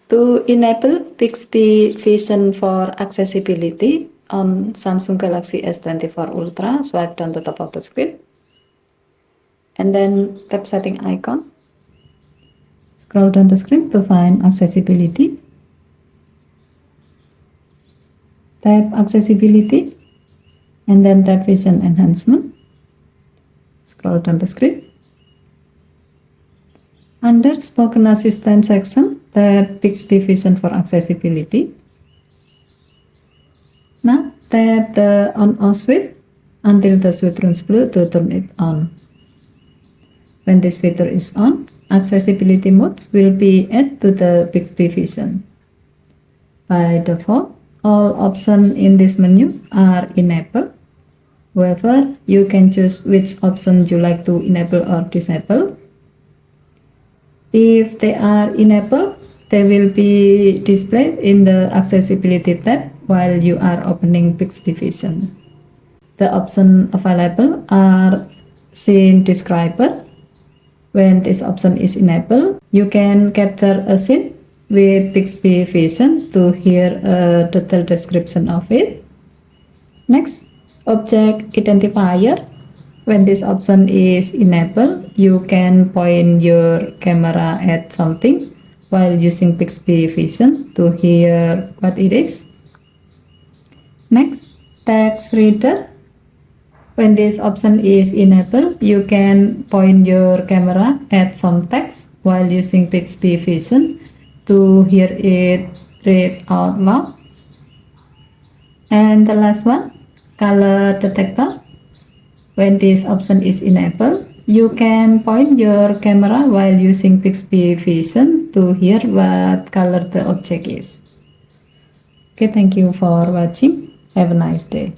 To enable Bixby Vision for accessibility on Samsung Galaxy S24 Ultra, swipe down the top of the screen and then tap setting icon. Scroll down the screen to find accessibility. Tap accessibility and then tap vision enhancement. Scroll down the screen. Under spoken assistant section, tap Bixby Vision for accessibility. Now tap the on-off switch until the switch turns blue to turn it on. When this feature is on, accessibility modes will be added to the Bixby Vision. By default, all options in this menu are enabled. However, you can choose which option you like to enable or disable. If they are enabled, they will be displayed in the accessibility tab while you are opening Bixby Vision. The options available are scene describer. When this option is enabled, you can capture a scene with Bixby Vision to hear a detailed description of it. Next, object identifier. When this option is enabled, you can point your camera at something while using Bixby Vision to hear what it is. Next, text reader. When this option is enabled, you can point your camera at some text while using Bixby Vision to hear it read out loud. And the last one, color detector. When this option is enabled, you can point your camera while using Bixby Vision to hear what color the object is. Okay, thank you for watching. Have a nice day.